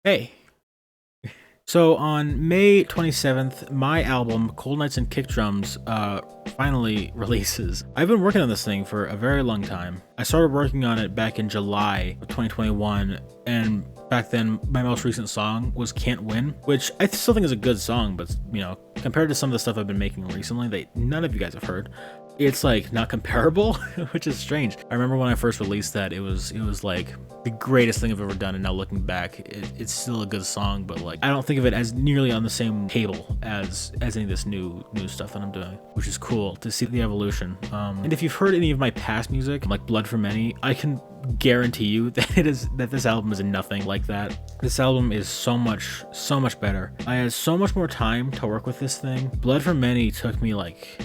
Hey, so on May 27th, my album Cold Nights and Kick Drums finally releases. I've been working on this thing for a very long time. I started working on it back in July of 2021, and back then my most recent song was Can't Win, which I still think is a good song, but compared to some of the stuff I've been making recently that none of you guys have heard, it's like not comparable, which is strange. I remember when I first released that, it was like the greatest thing I've ever done, and now looking back, it's still a good song, but like I don't think of it as nearly on the same table as any of this new stuff that I'm doing, which is cool to see the evolution. And if you've heard any of my past music, like Blood for Many, I can guarantee you that this album is nothing like that. This album is so much better. I had so much more time to work with this thing. Blood for Many took me like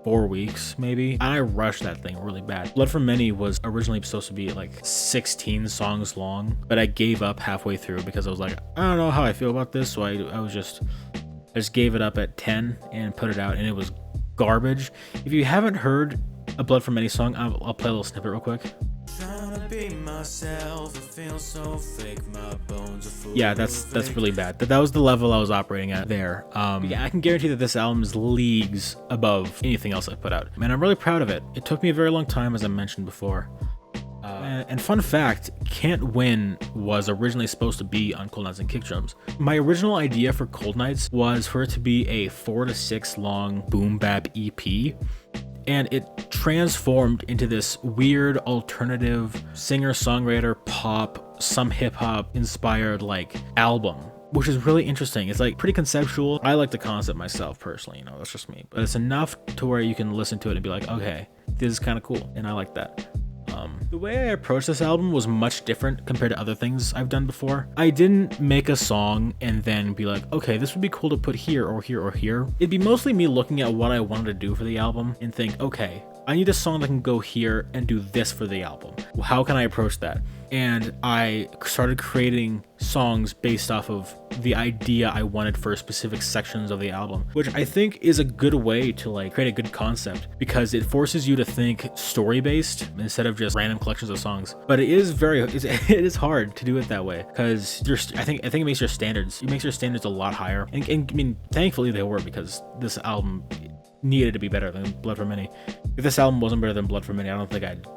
4 weeks maybe. I rushed that thing really bad. Blood for Many was originally supposed to be like 16 songs long, but I gave up halfway through because I was like, I don't know how I feel about this, so I just gave it up at 10 and put it out, and it was garbage. If you haven't heard a Blood for Many song, I'll play a little snippet real quick. Yeah, that's really bad. That was the level I was operating at there. Yeah, I can guarantee that this album is leagues above anything else I put out, and I'm really proud of it. It took me a very long time, as I mentioned before. And fun fact, Can't Win was originally supposed to be on Cold Nights and Kick Drums. My original idea for Cold Nights was for it to be a 4 to 6 long boom bap EP, and it transformed into this weird alternative singer-songwriter pop, some hip-hop inspired like album, which is really interesting. It's like pretty conceptual. I like the concept myself personally, that's just me, but it's enough to where you can listen to it and be like, okay, this is kind of cool, and I like that. The way I approached this album was much different compared to other things I've done before. I didn't make a song and then be like, okay, this would be cool to put here or here or here. It'd be mostly me looking at what I wanted to do for the album and think, okay, I need a song that can go here and do this for the album. How can I approach that? And I started creating songs based off of the idea I wanted for specific sections of the album, which I think is a good way to like create a good concept, because it forces you to think story based instead of just random collections of songs. But it is hard to do it that way, because I think it makes your standards a lot higher. And I mean, thankfully they were, because this album needed to be better than Blood for Many. If this album wasn't better than Blood for Many, I don't think I'd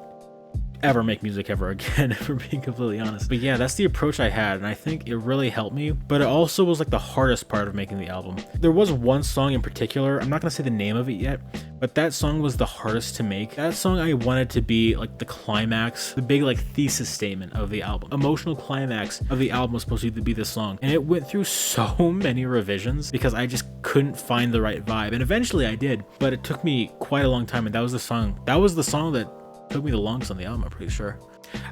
ever make music ever again, for being completely honest. But yeah, that's the approach I had, and I think it really helped me, but it also was like the hardest part of making the album. There was one song in particular, I'm not gonna say the name of it yet, but that song was the hardest to make. That song I wanted to be like the climax, the big like thesis statement of the album. Emotional climax of the album was supposed to be this song, and it went through so many revisions because I just couldn't find the right vibe, and eventually I did, but it took me quite a long time, and that was the song that took me the longest on the album, I'm pretty sure.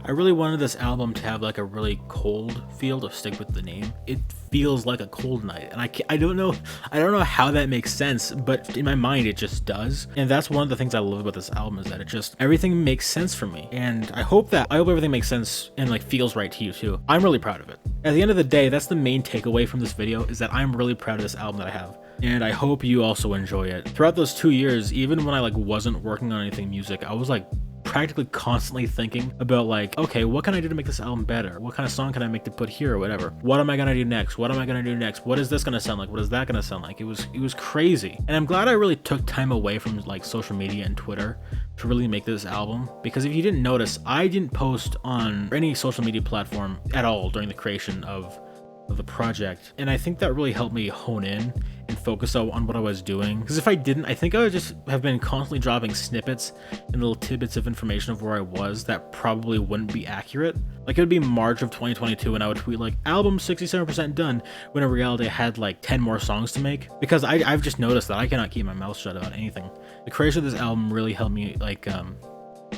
I really wanted this album to have like a really cold feel, to stick with the name. It feels like a cold night, and I don't know how that makes sense, but in my mind it just does. And that's one of the things I love about this album, is that everything makes sense for me, and I hope everything makes sense and like feels right to you too. I'm really proud of it. At the end of the day, that's the main takeaway from this video, is that I'm really proud of this album that I have, and I hope you also enjoy it. Throughout those 2 years, even when I like wasn't working on anything music, I was like practically constantly thinking about like, okay, what can I do to make this album better? What kind of song can I make to put here or whatever? What am I gonna do next? What is this gonna sound like? What is that gonna sound like? It was crazy. And I'm glad I really took time away from like social media and Twitter to really make this album, because if you didn't notice, I didn't post on any social media platform at all during the creation of the project, and I think that really helped me hone in and focus on what I was doing, because if I didn't, I think I would just have been constantly dropping snippets and little tidbits of information of where I was that probably wouldn't be accurate. Like, it would be March of 2022 and I would tweet like, album 67% done, when in reality I had like 10 more songs to make, because I've just noticed that I cannot keep my mouth shut about anything. The creation of this album really helped me like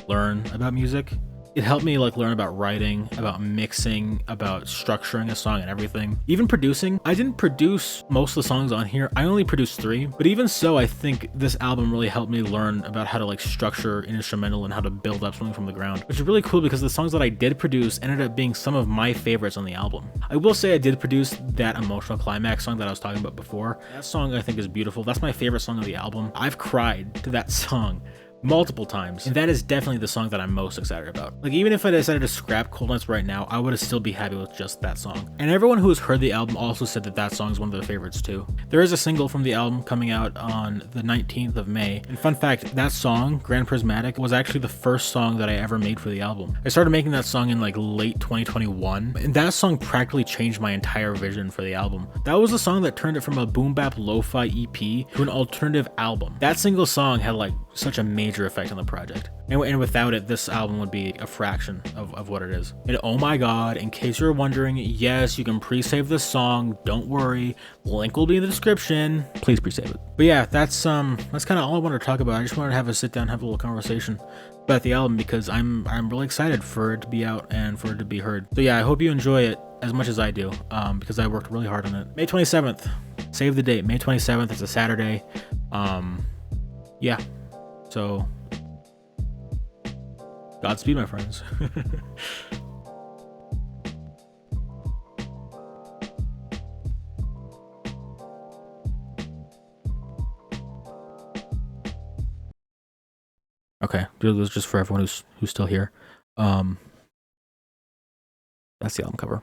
learn about music. It helped me like learn about writing, about mixing, about structuring a song and everything. Even producing. I didn't produce most of the songs on here. I only produced 3, but even so, I think this album really helped me learn about how to like structure an instrumental and how to build up something from the ground, which is really cool, because the songs that I did produce ended up being some of my favorites on the album. I will say I did produce that emotional climax song that I was talking about before. That song I think is beautiful. That's my favorite song of the album. I've cried to that song multiple times, and that is definitely the song that I'm most excited about. Like, even if I decided to scrap Cold Nights right now, I would still be happy with just that song. And everyone who has heard the album also said that that song is one of their favorites too. There is a single from the album coming out on the 19th of May, and fun fact, that song, Grand Prismatic, was actually the first song that I ever made for the album. I started making that song in like late 2021, and that song practically changed my entire vision for the album. That was the song that turned it from a boom bap lo-fi EP to an alternative album. That single song had like such a major effect on the project, and without it, this album would be a fraction of what it is. And oh my god, in case you're wondering, yes, you can pre-save this song, don't worry, link will be in the description, please pre-save it. But yeah, that's kind of all I wanted to talk about. I just wanted to have a sit down, have a little conversation about the album, because I'm really excited for it to be out and for it to be heard. So yeah, I hope you enjoy it as much as I do, because I worked really hard on it. May 27th, save the date, May 27th, it's a Saturday. Yeah, so Godspeed, my friends. Okay, this was just for everyone who's still here. That's the album cover.